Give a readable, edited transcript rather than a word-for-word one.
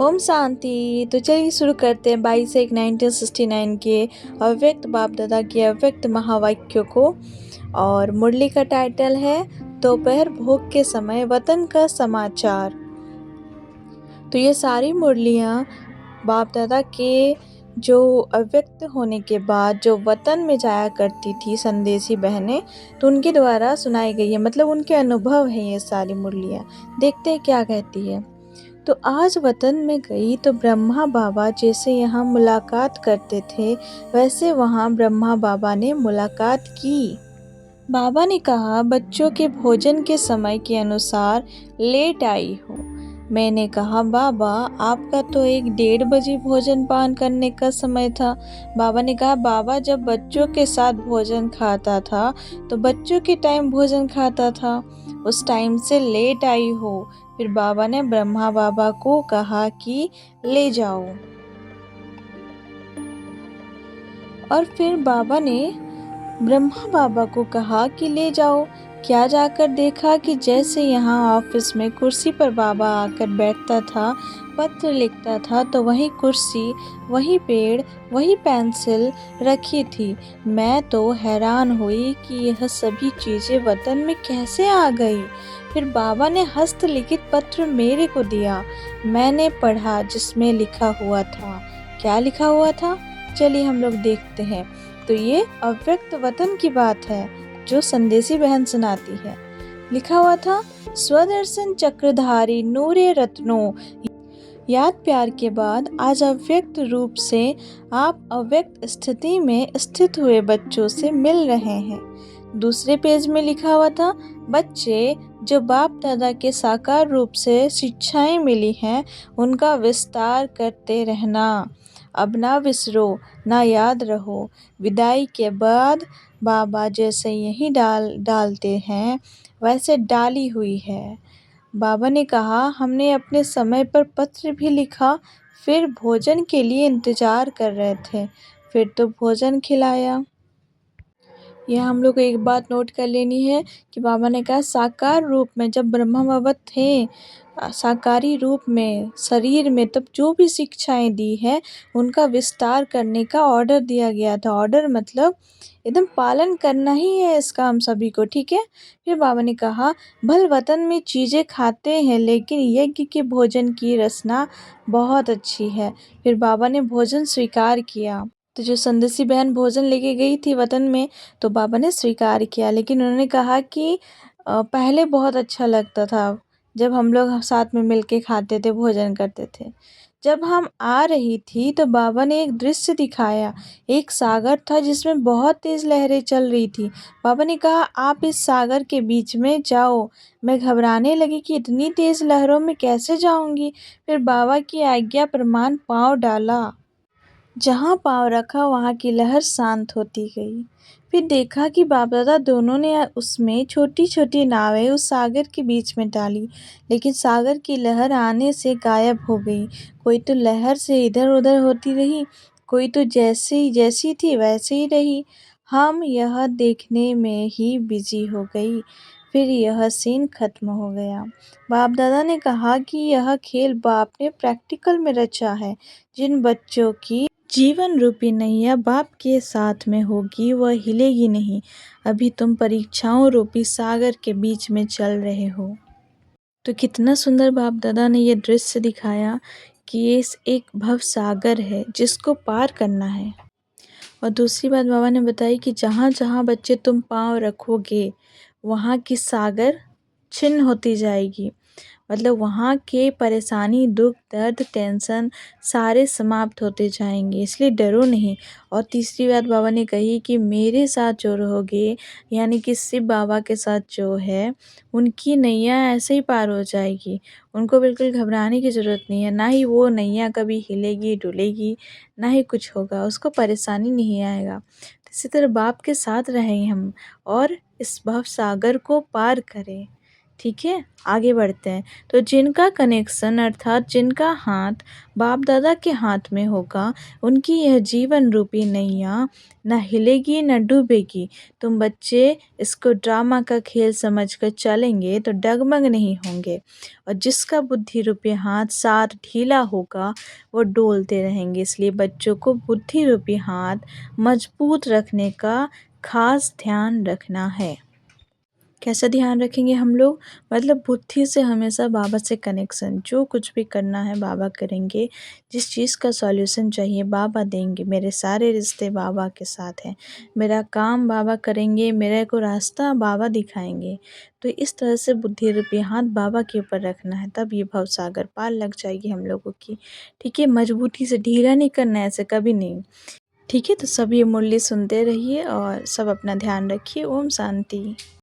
ओम शांति। तो चलिए शुरू करते हैं 22/1/1969 के अव्यक्त बाप दादा के अव्यक्त महावाक्यों को। और मुरली का टाइटल है दोपहर भोग के समय वतन का समाचार। तो ये सारी मुरलियाँ बाप दादा के जो अव्यक्त होने के बाद जो वतन में जाया करती थी संदेशी बहनें, तो उनके द्वारा सुनाई गई है, मतलब उनके अनुभव है ये सारी मुरलियाँ। देखते हैं क्या कहती है। तो आज वतन में गई तो ब्रह्मा बाबा जैसे यहाँ मुलाकात करते थे वैसे वहाँ ब्रह्मा बाबा ने मुलाकात की। बाबा ने कहा, बच्चों के भोजन के समय के अनुसार लेट आई हो। मैंने कहा, बाबा आपका तो 1-1:30 बजे भोजन पान करने का समय था। बाबा ने कहा, बाबा जब बच्चों के साथ भोजन खाता था तो बच्चों के टाइम भोजन खाता था, उस टाइम से लेट आई हो। फिर बाबा ने ब्रह्मा बाबा को कहा कि ले जाओ। और फिर बाबा ने ब्रह्मा बाबा को कहा कि ले जाओ। क्या जाकर देखा कि जैसे यहाँ ऑफिस में कुर्सी पर बाबा आकर बैठता था, पत्र लिखता था, तो वही कुर्सी, वही पेड़, वही पेंसिल रखी थी। मैं तो हैरान हुई कि यह सभी चीज़ें वतन में कैसे आ गई। फिर बाबा ने हस्तलिखित पत्र मेरे को दिया। मैंने पढ़ा जिसमें लिखा हुआ था। क्या लिखा हुआ था? चलिए हम लोग देखते हैं। तो ये अव्यक्त वतन की बात है जो संदेशी बहन सुनाती है। लिखा हुआ था, स्वदर्शन चक्रधारी नूरे रत्नों। याद प्यार के बाद आज अव्यक्त रूप से आप अव्यक्त स्थिति में स्थित हुए बच्चों से मिल रहे हैं। दूसरे पेज में लिखा हुआ था, बच्चे जो बाप दादा के साकार रूप से शिक्षाएं मिली हैं उनका विस्तार करते रहना। अब ना बिसरो, ना याद रहो। विदाई के बाद बाबा जैसे यही डालते हैं वैसे डाली हुई है। बाबा ने कहा, हमने अपने समय पर पत्र भी लिखा, फिर भोजन के लिए इंतजार कर रहे थे, फिर तो भोजन खिलाया। यह हम लोग को एक बात नोट कर लेनी है कि बाबा ने कहा साकार रूप में जब ब्रह्मा बाबा थे, साकारी रूप में शरीर में, तब जो भी शिक्षाएं दी है उनका विस्तार करने का ऑर्डर दिया गया था। ऑर्डर मतलब एकदम पालन करना ही है इसका हम सभी को, ठीक है। फिर बाबा ने कहा, भल वतन में चीज़ें खाते हैं लेकिन यज्ञ के भोजन की रसना बहुत अच्छी है। फिर बाबा ने भोजन स्वीकार किया। तो जो संदेशी बहन भोजन लेके गई थी वतन में, तो बाबा ने स्वीकार किया, लेकिन उन्होंने कहा कि पहले बहुत अच्छा लगता था जब हम लोग साथ में मिलके खाते थे, भोजन करते थे। जब हम आ रही थी तो बाबा ने एक दृश्य दिखाया। एक सागर था जिसमें बहुत तेज लहरें चल रही थी। बाबा ने कहा, आप इस सागर के बीच में जाओ। मैं घबराने लगी कि इतनी तेज लहरों में कैसे जाऊंगी। फिर बाबा की आज्ञा प्रमाण पाँव डाला। जहाँ पाँव रखा वहाँ की लहर शांत होती गई। फिर देखा कि बाप दादा दोनों ने उसमें छोटी छोटी नावें उस सागर के बीच में डाली, लेकिन सागर की लहर आने से गायब हो गई। कोई तो लहर से इधर उधर होती रही, कोई तो जैसी थी वैसे ही रही। हम यह देखने में ही बिजी हो गई। फिर यह सीन खत्म हो गया। बाप दादा ने कहा कि यह खेल बाप ने प्रैक्टिकल में रचा है। जिन बच्चों की जीवन रूपी नैया बाप के साथ में होगी वह हिलेगी नहीं। अभी तुम परीक्षाओं रूपी सागर के बीच में चल रहे हो। तो कितना सुंदर बाप दादा ने ये दृश्य दिखाया कि ये एक भव सागर है जिसको पार करना है। और दूसरी बात बाबा ने बताई कि जहाँ जहाँ बच्चे तुम पाँव रखोगे वहाँ की सागर छिन्न होती जाएगी। मतलब वहाँ के परेशानी, दुख, दर्द, टेंशन सारे समाप्त होते जाएंगे, इसलिए डरो नहीं। और तीसरी बात बाबा ने कही कि मेरे साथ जो रहोगे, यानी कि शिव बाबा के साथ जो है, उनकी नैया ऐसे ही पार हो जाएगी। उनको बिल्कुल घबराने की ज़रूरत नहीं है। ना ही वो नैया कभी हिलेगी डुलेगी, ना ही कुछ होगा, उसको परेशानी नहीं आएगा। तो इसी तरह बाप के साथ रहें हम और इस भव सागर को पार करें। ठीक है, आगे बढ़ते हैं। तो जिनका कनेक्शन अर्थात जिनका हाथ बाप दादा के हाथ में होगा, उनकी यह जीवन रूपी नैया न हिलेगी न डूबेगी। तुम बच्चे इसको ड्रामा का खेल समझकर चलेंगे तो डगमग नहीं होंगे, और जिसका बुद्धि रूपी हाथ साथ ढीला होगा वो डोलते रहेंगे। इसलिए बच्चों को बुद्धि रूपी हाथ मजबूत रखने का खास ध्यान रखना है। कैसा ध्यान रखेंगे हम लोग? मतलब बुद्धि से हमेशा बाबा से कनेक्शन, जो कुछ भी करना है बाबा करेंगे, जिस चीज़ का सॉल्यूशन चाहिए बाबा देंगे। मेरे सारे रिश्ते बाबा के साथ हैं, मेरा काम बाबा करेंगे, मेरे को रास्ता बाबा दिखाएंगे। तो इस तरह से बुद्धि रूपी हाथ बाबा के ऊपर रखना है, तब ये भवसागर पार लग जाएगी हम लोगों की। ठीक है, मजबूती से, ढीला नहीं करना है, ऐसे कभी नहीं। ठीक है, तो सब ये मुरली सुनते रहिए और सब अपना ध्यान रखिए। ओम शांति।